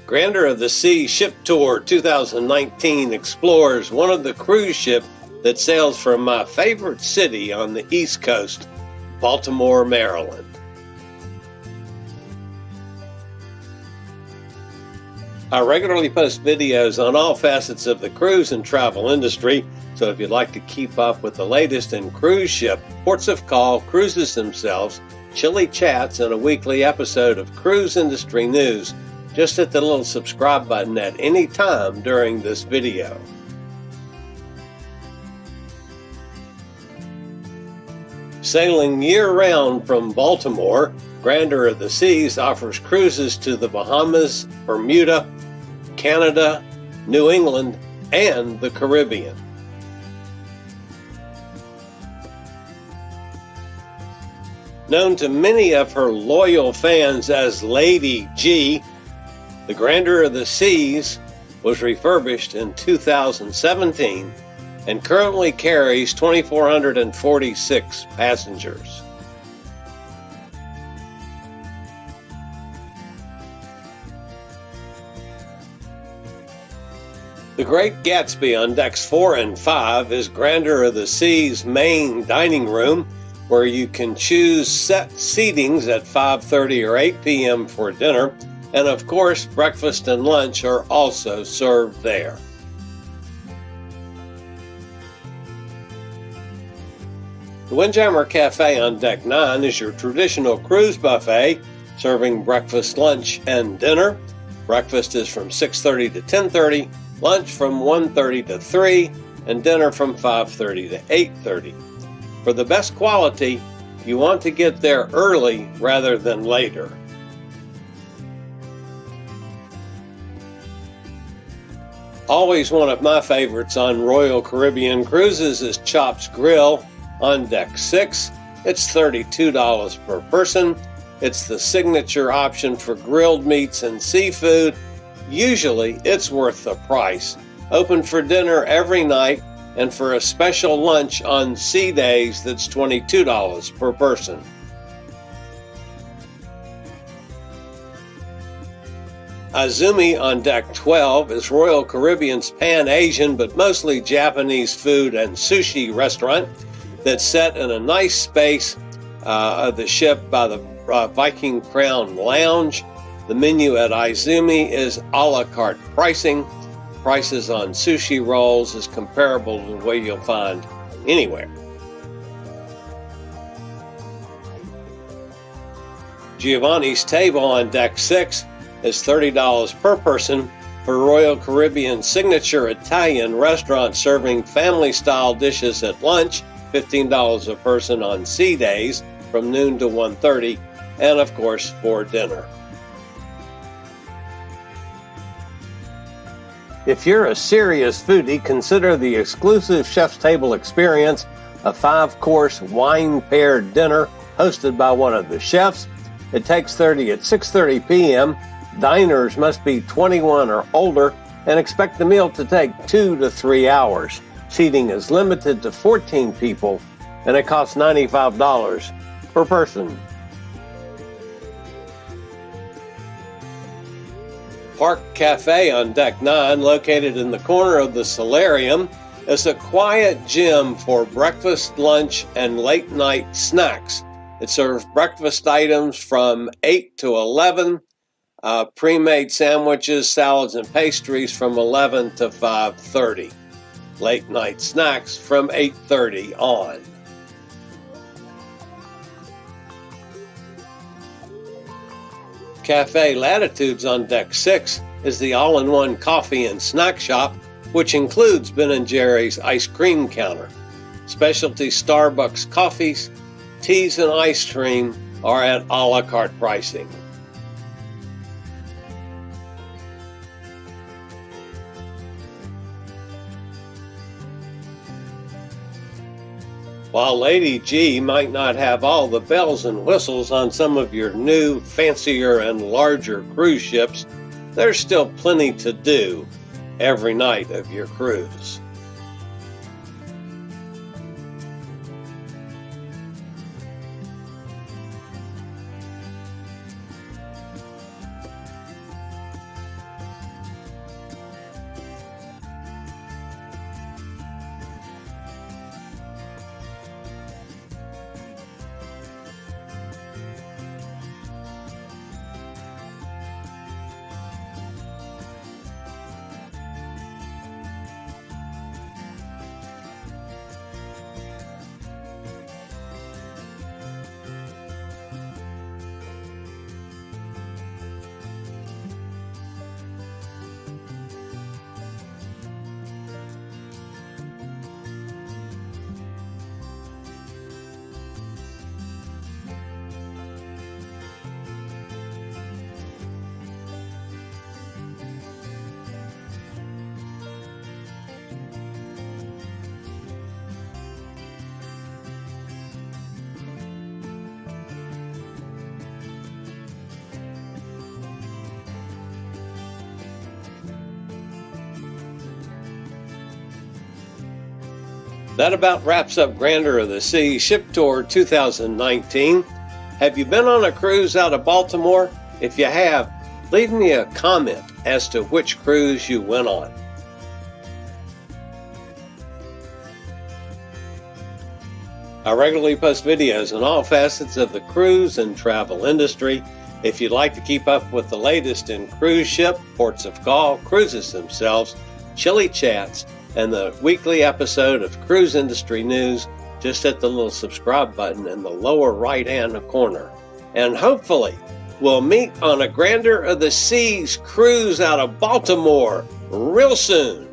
Grandeur of the Sea Ship Tour 2019 explores one of the cruise ships that sails from my favorite city on the East Coast, Baltimore, Maryland. I regularly post videos on all facets of the cruise and travel industry, so if you'd like to keep up with the latest in cruise ship, ports of call, cruises themselves, chilly chats, and a weekly episode of cruise industry news, just hit the little subscribe button at any time during this video. Sailing year-round from Baltimore, Grandeur of the Seas offers cruises to the Bahamas, Bermuda, Canada, New England, and the Caribbean. Known to many of her loyal fans as Lady G, the Grandeur of the Seas was refurbished in 2017 and currently carries 2,446 passengers. The Great Gatsby on decks 4 and 5 is Grandeur of the Sea's main dining room, where you can choose set seatings at 5:30 or 8 p.m. for dinner, and of course, breakfast and lunch are also served there. The Windjammer Cafe on Deck 9 is your traditional cruise buffet, serving breakfast, lunch, and dinner. Breakfast is from 6:30 to 10:30, lunch from 1:30 to 3, and dinner from 5:30 to 8:30. For the best quality, you want to get there early rather than later. Always one of my favorites on Royal Caribbean cruises is Chop's Grill on Deck 6. It's $32 per person. It's the signature option for grilled meats and seafood. Usually, it's worth the price. Open for dinner every night, and for a special lunch on sea days, that's $22 per person. Izumi on Deck 12 is Royal Caribbean's Pan-Asian but mostly Japanese food and sushi restaurant that's set in a nice space of the ship by the Viking Crown Lounge. The menu at Izumi is a la carte pricing. Prices on sushi rolls is comparable to what you'll find anywhere. Giovanni's Table on Deck 6 is $30 per person for Royal Caribbean signature Italian restaurant serving family-style dishes at lunch, $15 a person on sea days from noon to 1:30, and of course for dinner. If you're a serious foodie, consider the exclusive Chef's Table experience, a 5-course wine-paired dinner hosted by one of the chefs. It takes 30 at 6:30 p.m. Diners must be 21 or older and expect the meal to take 2 to 3 hours. Seating is limited to 14 people, and it costs $95 per person. Park Cafe on Deck 9, located in the corner of the Solarium, is a quiet gym for breakfast, lunch, and late-night snacks. It serves breakfast items from 8 to 11, pre-made sandwiches, salads, and pastries from 11 to 5:30. Late-night snacks from 8:30 on. Cafe Latitudes on Deck 6 is the all-in-one coffee and snack shop, which includes Ben & Jerry's ice cream counter. Specialty Starbucks coffees, teas, and ice cream are at a la carte pricing. While Lady G might not have all the bells and whistles on some of your new, fancier, and larger cruise ships, there's still plenty to do every night of your cruise. That about wraps up Grandeur of the Sea Ship Tour 2019. Have you been on a cruise out of Baltimore? If you have, leave me a comment as to which cruise you went on. I regularly post videos on all facets of the cruise and travel industry. If you'd like to keep up with the latest in cruise ship, ports of call, cruises themselves, chilly chats, and the weekly episode of Cruise Industry News, just hit the little subscribe button in the lower right-hand corner. And hopefully, we'll meet on a Grandeur of the Seas cruise out of Baltimore real soon.